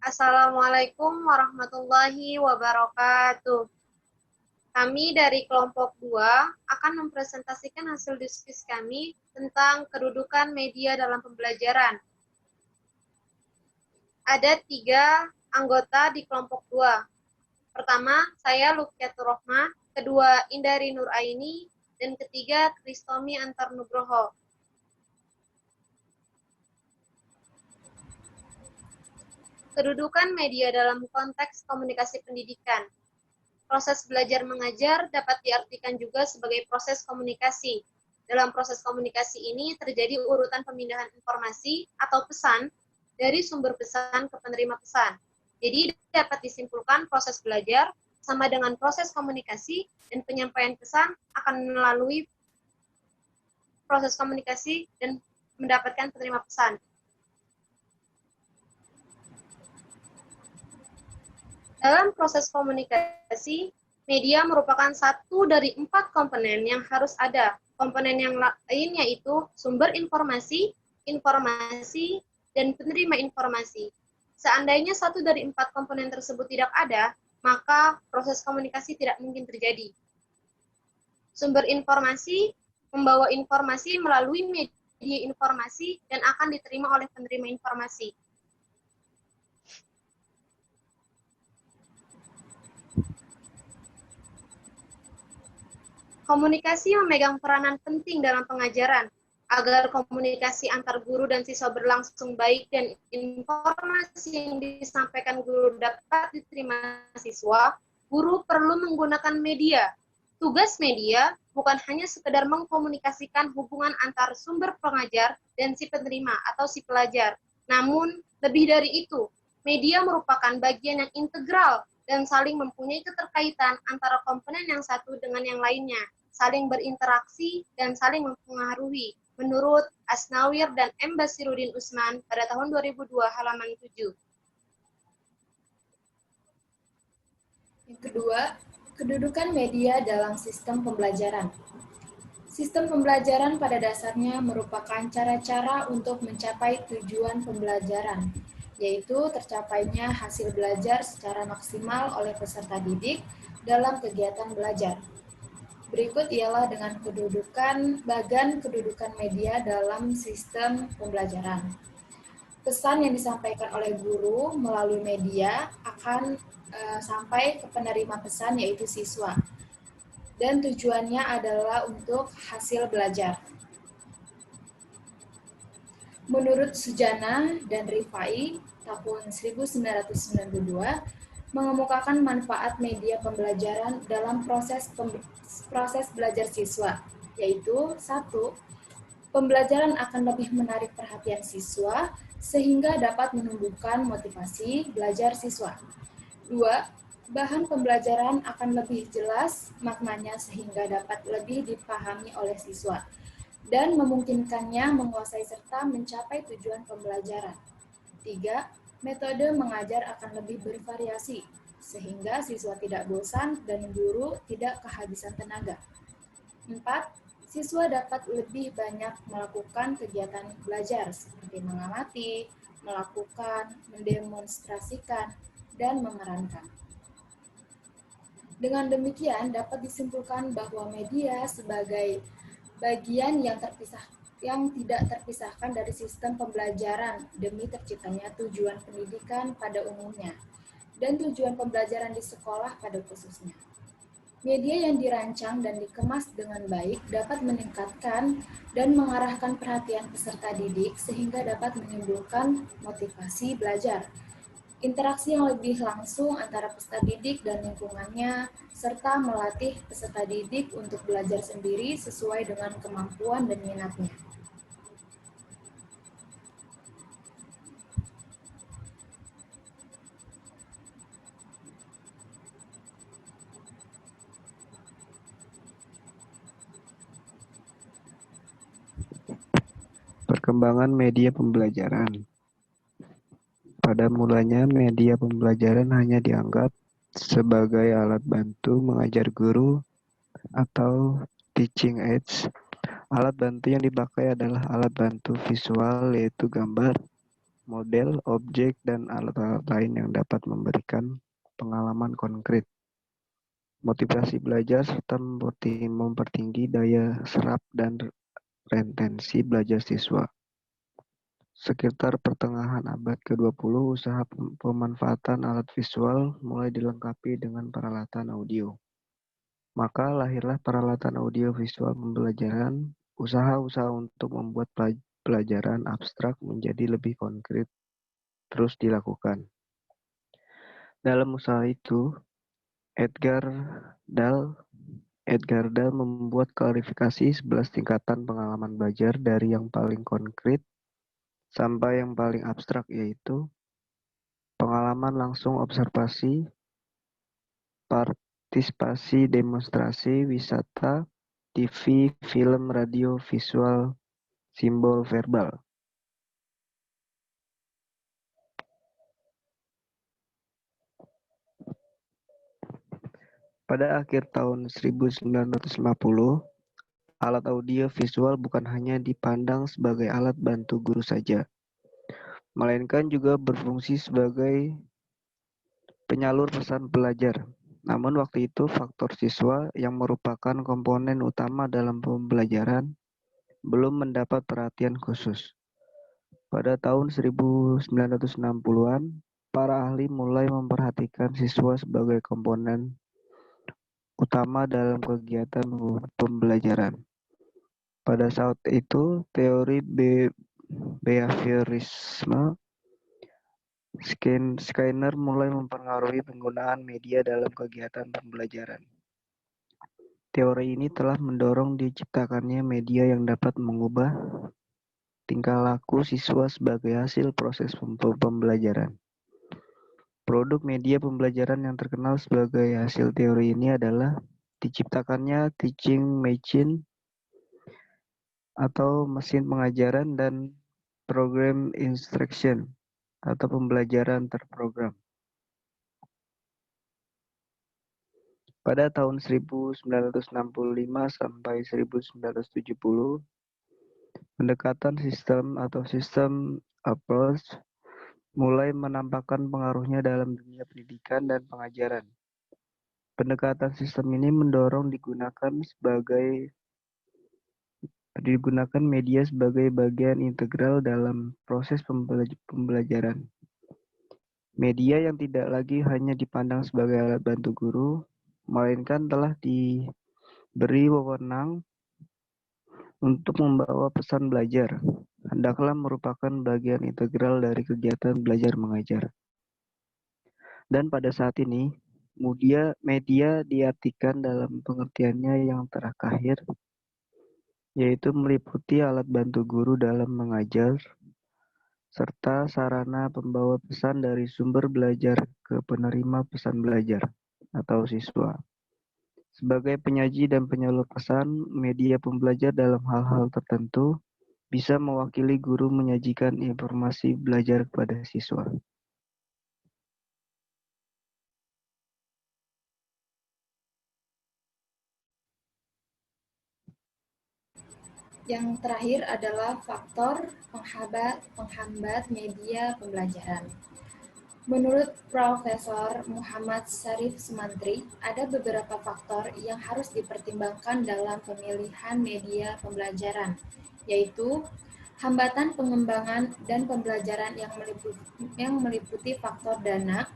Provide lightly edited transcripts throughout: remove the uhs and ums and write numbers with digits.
Assalamualaikum warahmatullahi wabarakatuh. Kami dari kelompok 2 akan mempresentasikan hasil diskusi kami tentang kedudukan media dalam pembelajaran. Ada 3 anggota di kelompok 2. Pertama, saya Lukiatur Rohma, kedua Indari Nuraini, dan ketiga Kristomi Antar Nugroho. Kedudukan media dalam konteks komunikasi pendidikan. Proses belajar mengajar dapat diartikan juga sebagai proses komunikasi. Dalam proses komunikasi ini terjadi urutan pemindahan informasi atau pesan dari sumber pesan ke penerima pesan. Jadi dapat disimpulkan proses belajar sama dengan proses komunikasi dan penyampaian pesan akan melalui proses komunikasi dan mendapatkan penerima pesan. Dalam proses komunikasi, media merupakan satu dari 4 komponen yang harus ada. Komponen yang lain yaitu sumber informasi, informasi, dan penerima informasi. Seandainya satu dari 4 komponen tersebut tidak ada, maka proses komunikasi tidak mungkin terjadi. Sumber informasi membawa informasi melalui media informasi dan akan diterima oleh penerima informasi. Komunikasi memegang peranan penting dalam pengajaran. Agar komunikasi antar guru dan siswa berlangsung baik dan informasi yang disampaikan guru dapat diterima siswa, guru perlu menggunakan media. Tugas media bukan hanya sekedar mengkomunikasikan hubungan antar sumber pengajar dan si penerima atau si pelajar. Namun, lebih dari itu, media merupakan bagian yang integral dan saling mempunyai keterkaitan antara komponen yang satu dengan yang lainnya, saling berinteraksi dan saling mempengaruhi, menurut Asnawir dan M. Basiruddin Usman pada tahun 2002 halaman 7. Yang kedua, kedudukan media dalam sistem pembelajaran. Sistem pembelajaran pada dasarnya merupakan cara-cara untuk mencapai tujuan pembelajaran, yaitu tercapainya hasil belajar secara maksimal oleh peserta didik dalam kegiatan belajar. Berikut ialah dengan bagan kedudukan media dalam sistem pembelajaran. Pesan yang disampaikan oleh guru melalui media akan sampai ke penerima pesan yaitu siswa. Dan tujuannya adalah untuk hasil belajar. Menurut Sujana dan Rifai tahun 1992, mengemukakan manfaat media pembelajaran dalam proses belajar siswa, yaitu 1. Pembelajaran akan lebih menarik perhatian siswa sehingga dapat menumbuhkan motivasi belajar siswa. 2. Bahan pembelajaran akan lebih jelas maknanya sehingga dapat lebih dipahami oleh siswa dan memungkinkannya menguasai serta mencapai tujuan pembelajaran. 3. Metode mengajar akan lebih bervariasi, sehingga siswa tidak bosan dan guru tidak kehabisan tenaga. 4. Siswa dapat lebih banyak melakukan kegiatan belajar, seperti mengamati, melakukan, mendemonstrasikan, dan memerankan. Dengan demikian, dapat disimpulkan bahwa media sebagai bagian yang tidak terpisahkan dari sistem pembelajaran demi terciptanya tujuan pendidikan pada umumnya dan tujuan pembelajaran di sekolah pada khususnya. Media yang dirancang dan dikemas dengan baik dapat meningkatkan dan mengarahkan perhatian peserta didik sehingga dapat menimbulkan motivasi belajar, interaksi yang lebih langsung antara peserta didik dan lingkungannya, serta melatih peserta didik untuk belajar sendiri sesuai dengan kemampuan dan minatnya. Perkembangan media pembelajaran. Pada mulanya, media pembelajaran hanya dianggap sebagai alat bantu mengajar guru atau teaching aids. Alat bantu yang dipakai adalah alat bantu visual, yaitu gambar, model, objek, dan alat-alat lain yang dapat memberikan pengalaman konkret, motivasi belajar, serta mempertinggi daya serap dan retensi belajar siswa. Sekitar pertengahan abad ke-20, usaha pemanfaatan alat visual mulai dilengkapi dengan peralatan audio. Maka lahirlah peralatan audio visual pembelajaran. Usaha-usaha untuk membuat pelajaran abstrak menjadi lebih konkret terus dilakukan. Dalam usaha itu, Edgar Dall membuat klarifikasi 11 tingkatan pengalaman belajar dari yang paling konkret sampai yang paling abstrak, yaitu pengalaman langsung, observasi, partisipasi, demonstrasi, wisata, TV, film, radio, visual, simbol, verbal. Pada akhir tahun 1950, alat audio visual bukan hanya dipandang sebagai alat bantu guru saja, melainkan juga berfungsi sebagai penyalur pesan belajar. Namun waktu itu faktor siswa yang merupakan komponen utama dalam pembelajaran belum mendapat perhatian khusus. Pada tahun 1960-an, para ahli mulai memperhatikan siswa sebagai komponen utama dalam kegiatan pembelajaran. Pada saat itu, teori behaviorisme Skinner mulai mempengaruhi penggunaan media dalam kegiatan pembelajaran. Teori ini telah mendorong diciptakannya media yang dapat mengubah tingkah laku siswa sebagai hasil proses pembelajaran. Produk media pembelajaran yang terkenal sebagai hasil teori ini adalah diciptakannya teaching machine atau mesin pengajaran dan program instruction atau pembelajaran terprogram. Pada tahun 1965 sampai 1970, pendekatan sistem atau system approach mulai menampakkan pengaruhnya dalam dunia pendidikan dan pengajaran. Pendekatan sistem ini mendorong digunakan media sebagai bagian integral dalam proses pembelajaran. Media yang tidak lagi hanya dipandang sebagai alat bantu guru, melainkan telah diberi wewenang untuk membawa pesan belajar, hendaklah merupakan bagian integral dari kegiatan belajar mengajar. Dan pada saat ini, media diartikan dalam pengertiannya yang terakhir, yaitu meliputi alat bantu guru dalam mengajar, serta sarana pembawa pesan dari sumber belajar ke penerima pesan belajar atau siswa. Sebagai penyaji dan penyalur pesan, media pembelajar dalam hal-hal tertentu bisa mewakili guru menyajikan informasi belajar kepada siswa. Yang terakhir adalah faktor penghambat media pembelajaran. Menurut Profesor Muhammad Syarif Sumantri, ada beberapa faktor yang harus dipertimbangkan dalam pemilihan media pembelajaran, yaitu hambatan pengembangan dan pembelajaran yang meliputi faktor dana,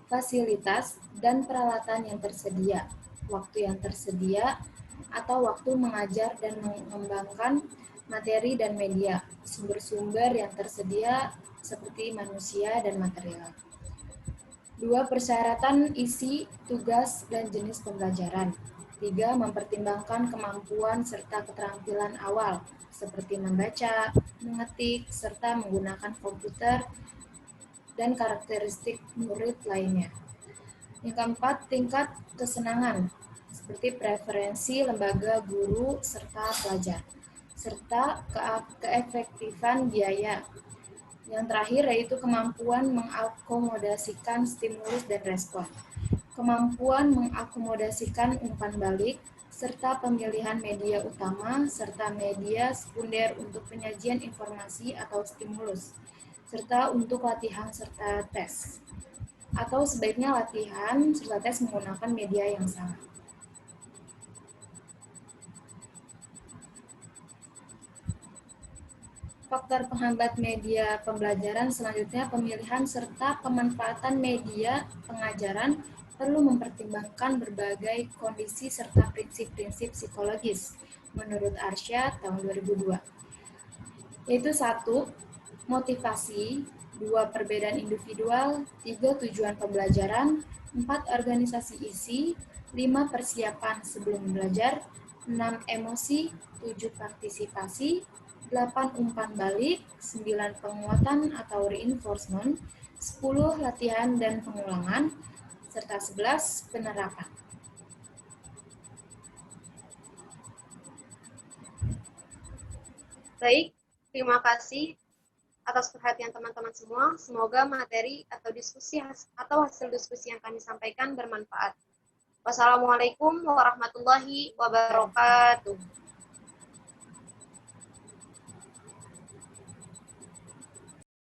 fasilitas, dan peralatan yang tersedia, waktu yang tersedia, atau waktu mengajar dan mengembangkan materi dan media, sumber-sumber yang tersedia seperti manusia dan material. 2. Persyaratan isi, tugas, dan jenis pembelajaran. 3. Mempertimbangkan kemampuan serta keterampilan awal, seperti membaca, mengetik, serta menggunakan komputer, dan karakteristik murid lainnya. Yang keempat, tingkat kesenangan, seperti preferensi lembaga guru serta pelajar, serta keefektifan biaya. Yang terakhir yaitu kemampuan mengakomodasikan stimulus dan respon, kemampuan mengakomodasikan umpan balik, serta pemilihan media utama serta media sekunder untuk penyajian informasi atau stimulus, serta untuk latihan serta tes. Atau sebaiknya latihan serta tes menggunakan media yang sama. Faktor penghambat media pembelajaran selanjutnya pemilihan serta pemanfaatan media pengajaran perlu mempertimbangkan berbagai kondisi serta prinsip-prinsip psikologis menurut Arsya tahun 2002. Yaitu 1. Motivasi, 2. Perbedaan individual, 3. Tujuan pembelajaran, 4. Organisasi isi, 5. Persiapan sebelum belajar, 6. Emosi, 7. Partisipasi, 8. Umpan balik, 9. Penguatan atau reinforcement, 10. Latihan dan pengulangan, serta 11. Penerapan. Baik, terima kasih atas perhatian teman-teman semua. Semoga materi atau diskusi atau hasil diskusi yang kami sampaikan bermanfaat. Wassalamualaikum warahmatullahi wabarakatuh.